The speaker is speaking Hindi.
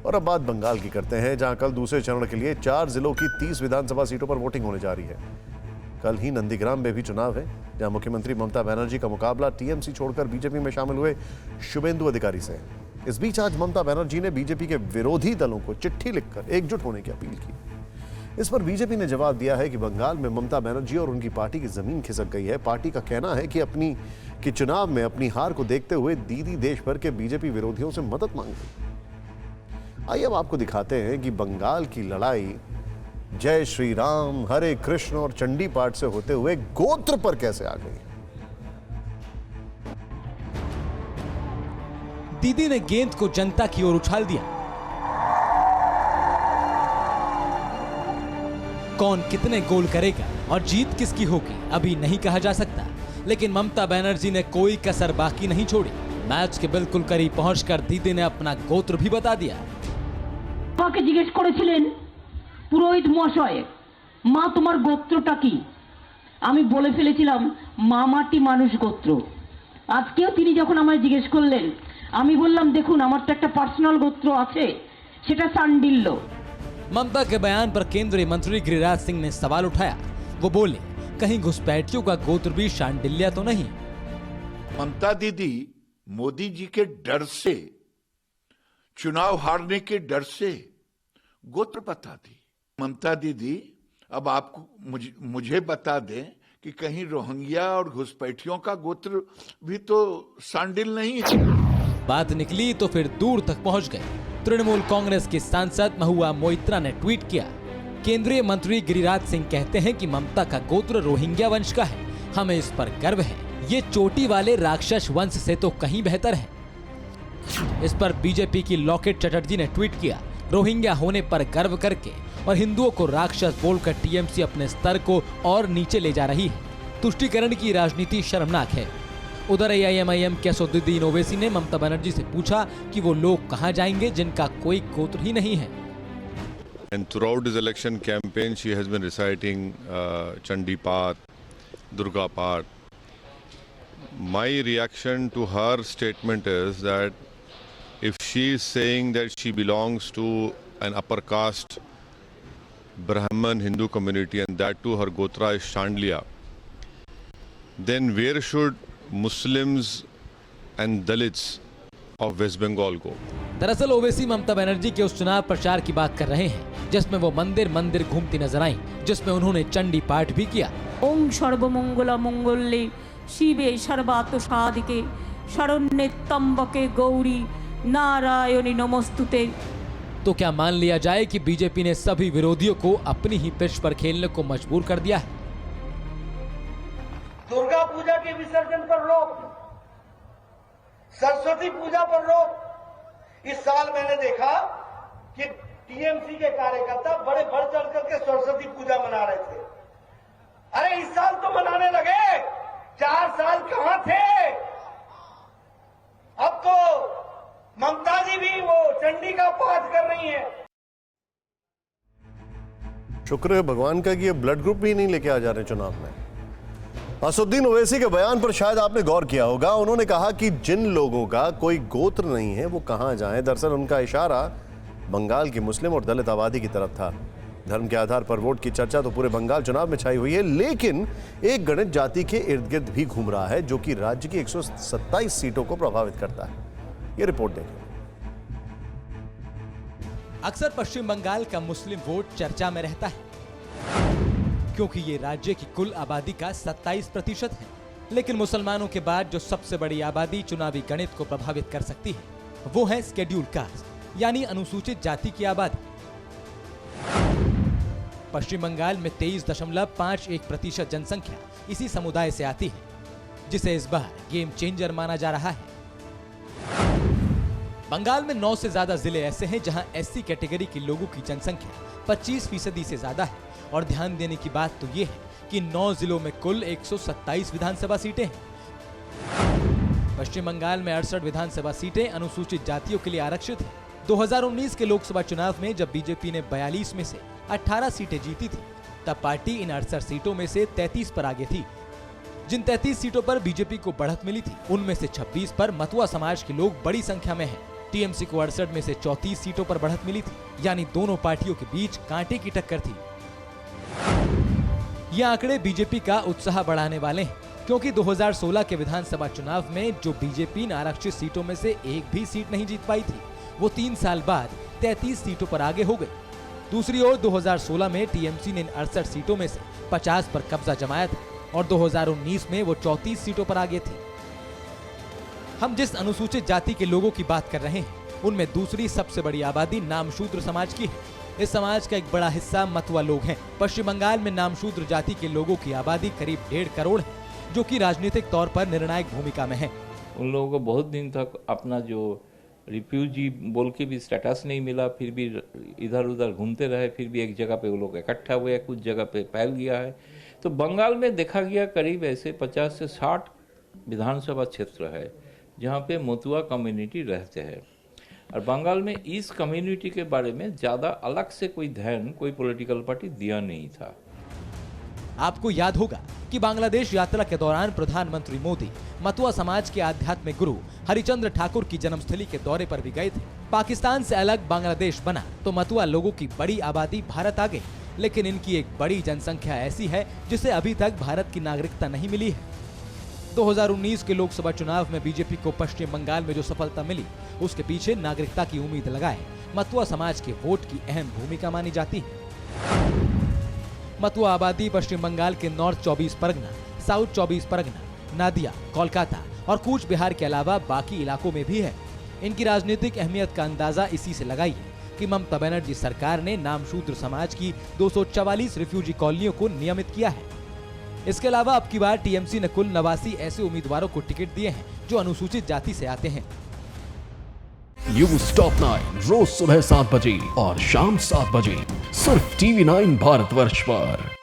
और अब बात बंगाल की करते हैं, जहां कल दूसरे चरण के लिए 4 जिलों की 30 विधानसभा सीटों पर वोटिंग होने जा रही है। कल ही नंदीग्राम में भी चुनाव है, जहां मुख्यमंत्री ममता बनर्जी का मुकाबला टीएमसी छोड़कर बीजेपी में शामिल हुए शुभेंदु अधिकारी से। इस बीच आज ममता बनर्जी ने बीजेपी के विरोधी दलों को चिट्ठी लिखकर एकजुट होने की अपील की। इस पर बीजेपी ने जवाब दिया है कि बंगाल में ममता बनर्जी और उनकी पार्टी की जमीन खिसक गई है। पार्टी का कहना है कि चुनाव में अपनी हार को देखते हुए दीदी देश भर के बीजेपी विरोधियों से मदद मांग रही। आइए अब आपको दिखाते हैं कि बंगाल की लड़ाई जय श्री राम, हरे कृष्ण और चंडी पाठ से होते हुए गोत्र पर कैसे आ गई। दीदी ने गेंद को जनता की ओर उछाल दिया। कौन कितने गोल करेगा और जीत किसकी होगी अभी नहीं कहा जा सकता, लेकिन ममता बनर्जी ने कोई कसर बाकी नहीं छोड़ी। मैच के बिल्कुल करीब पहुंचकर दीदी ने अपना गोत्र भी बता दिया। আমাকে জিজ্ঞেস করেছিলেন পুরোহিত মশাই, মা তোমার গোত্রটা কি? আমি বলে ফেলেছিলাম মামাটি মানুষ গোত্র। আজকেও তিনি যখন আমায় জিজ্ঞেস করলেন, আমি বললাম দেখুন আমার তো একটা পার্সোনাল গোত্র আছে, সেটা সান্ডিল্য। ममता के बयान पर केंद्रीय मंत्री गिरिराज सिंह ने सवाल उठाया। वो बोले, कहीं घुसपैठियों का गोत्र भी शांडिल्या तो नहीं? ममता दीदी मोदी जी के डर से, चुनाव हारने के डर से गोत्र बता दी। ममता दीदी अब आपको मुझे बता दें कि कहीं रोहिंग्या और घुसपैठियों का गोत्र भी तो शांडिल नहीं है। बात निकली तो फिर दूर तक पहुंच गई। तृणमूल कांग्रेस के सांसद महुआ मोइत्रा ने ट्वीट किया, केंद्रीय मंत्री गिरिराज सिंह कहते हैं कि ममता का गोत्र रोहिंग्या वंश का है, हमें इस पर गर्व है। ये चोटी वाले राक्षस वंश से तो कहीं बेहतर है। इस पर बीजेपी की लॉकेट चटर्जी ने ट्वीट किया, रोहिंग्या होने पर गर्व करके और हिंदुओं को राक्षस बोलकर टीएमसी अपने स्तर को और नीचे ले जा रही है। तुष्टीकरण की राजनीति शर्मनाक है। उधर एआईएमआईएम के असदुद्दीन ओवैसी ने ममता बनर्जी से पूछा कि वो लोग कहां जाएंगे जिनका कोई गोत्र ही नहीं है। And throughout his election campaign, she has been reciting Chandi Path, Durga Path. My reaction to her statement is that if she is saying that she belongs to an upper caste Brahman Hindu community and that too her gotra is Shandliya, then where should Muslims and Dalits of West Bengal go? दरअसल ओवैसी ममता बनर्जी के उस चुनाव प्रचार की बात कर रहे हैं जिसमें वो मंदिर मंदिर घूमती नजर आईं, जिसमें उन्होंने चंडी पाठ भी किया। ओम सर्वमंगला मंगल्ये शिवे सर्वार्थ साधिके शरण्ये त्र्यंबके गौरी नारायणी नमोस्तुते। तो क्या मान लिया जाए कि बीजेपी ने सभी विरोधियों को अपनी ही पिच पर खेलने को मजबूर कर दिया है? दुर्गा पूजा के विसर्जन पर रोक, सरस्वती पूजा पर रोक। इस साल मैंने देखा कि टीएमसी के कार्यकर्ता बड़े बढ़ चढ़ करके सरस्वती पूजा मना रहे थे। अरे इस साल तो मनाने लगे, 4 साल कहां थे? अब तो ममता जी भी वो चंडी का पाठ कर रही हैं। शुक्र है भगवान का कि ये ब्लड ग्रुप भी नहीं लेके आ जा रहे चुनाव में। असदुद्दीन ओवैसी के बयान पर शायद आपने गौर किया होगा। उन्होंने कहा कि जिन लोगों का कोई गोत्र नहीं है वो कहां जाएं। दरअसल उनका इशारा बंगाल की मुस्लिम और दलित आबादी की तरफ था। धर्म के आधार पर वोट की चर्चा तो पूरे बंगाल चुनाव में छाई हुई है, लेकिन एक गणित जाति के इर्द गिर्द भी घूम रहा है जो कि राज्य की 127 सीटों को प्रभावित करता है। ये रिपोर्ट देखें। अक्सर पश्चिम बंगाल का मुस्लिम वोट चर्चा में रहता है क्योंकि ये राज्य की कुल आबादी का 27% है, लेकिन मुसलमानों के बाद जो सबसे बड़ी आबादी चुनावी गणित को प्रभावित कर सकती है वो है शेड्यूल्ड कास्ट, यानी अनुसूचित जाति की आबादी। पश्चिम बंगाल में 23.51% जनसंख्या इसी समुदाय से आती है, जिसे इस बार गेम चेंजर माना जा रहा है। बंगाल में 9 से ज्यादा जिले ऐसे हैं जहां एससी कैटेगरी के लोगों की जनसंख्या 25% से ज्यादा है। और ध्यान देने की बात तो ये है कि 9 जिलों में कुल 127 विधानसभा सीटें हैं। पश्चिम बंगाल में 68 विधानसभा सीटें अनुसूचित जातियों के लिए आरक्षित हैं। 2019 के लोकसभा चुनाव में जब बीजेपी ने 42 में से 18 सीटें जीती थी, तब पार्टी इन 68 सीटों में से 33 पर आगे थी। जिन 33 सीटों पर बीजेपी को बढ़त मिली थी, उनमें से 26 पर मतुआ समाज के लोग बड़ी संख्या में हैं। टीएमसी को 68 में से 34 सीटों पर बढ़त मिली थी, यानी दोनों पार्टियों के बीच कांटे की टक्कर थी। ये आंकड़े बीजेपी का उत्साह बढ़ाने वाले हैं, क्योंकि 2016 के विधानसभा चुनाव में जो बीजेपी ने आरक्षित सीटों में से एक भी सीट नहीं जीत पाई थी, वो 3 साल बाद 33 सीटों पर आगे हो गई। दूसरी ओर 2016 में टीएमसी ने इन 68 सीटों में से 50 पर कब्जा जमाया था और 2019 में वो 34 सीटों पर आगे थे। हम जिस अनुसूचित जाति के लोगों की बात कर रहे हैं, उनमें दूसरी सबसे बड़ी आबादी नामशूद्र समाज की है। इस समाज का एक बड़ा हिस्सा मतुआ लोग हैं। पश्चिम बंगाल में नामशूद्र जाति के लोगों की आबादी करीब 1.5 करोड़ है, जो कि राजनीतिक तौर पर निर्णायक भूमिका में है। उन लोगों को बहुत दिन तक अपना जो रिफ्यूजी बोल के भी स्टेटस नहीं मिला, फिर भी इधर उधर घूमते रहे, फिर भी एक जगह पे वो लोग इकट्ठा हुए, कुछ जगह पे फैल गया है। तो बंगाल में देखा गया करीब ऐसे 50 से 60 विधानसभा क्षेत्र है जहाँ पे मतुआ कम्युनिटी रहते हैं, और बंगाल में इस कम्युनिटी के बारे में ज़्यादा अलग से कोई ध्यान कोई पॉलिटिकल पार्टी दिया नहीं था। आपको याद होगा कि बांग्लादेश यात्रा के दौरान प्रधानमंत्री मोदी मतुआ समाज के आध्यात्मिक गुरु हरिचंद्र ठाकुर की जन्मस्थली के दौरे पर भी गए थे। पाकिस्तान से अलग बांग्लादेश बना तो मतुआ लोगों की बड़ी आबादी भारत आ गई, लेकिन इनकी एक बड़ी जनसंख्या ऐसी है जिसे अभी तक भारत की नागरिकता नहीं मिली है। 2019 के लोकसभा चुनाव में बीजेपी को पश्चिम बंगाल में जो सफलता मिली, उसके पीछे नागरिकता की उम्मीद लगाए मतुआ समाज के वोट की अहम भूमिका मानी जाती है। मतुआ आबादी पश्चिम बंगाल के नॉर्थ 24 परगना, साउथ 24 परगना, नादिया, कोलकाता और कूच बिहार के अलावा बाकी इलाकों में भी है। इनकी राजनीतिक अहमियत का अंदाजा इसी से लगाइए कि ममता बनर्जी सरकार ने नामशूद्र समाज की 244 रिफ्यूजी कॉलोनियों को नियमित किया है। इसके अलावा अब की बार टीएमसी ने कुल 89 ऐसे उम्मीदवारों को टिकट दिए हैं जो अनुसूचित जाति से आते हैं। न्यूज़ टॉप 9 रोज सुबह 7 बजे और शाम 7 बजे सिर्फ TV9 भारतवर्ष पर।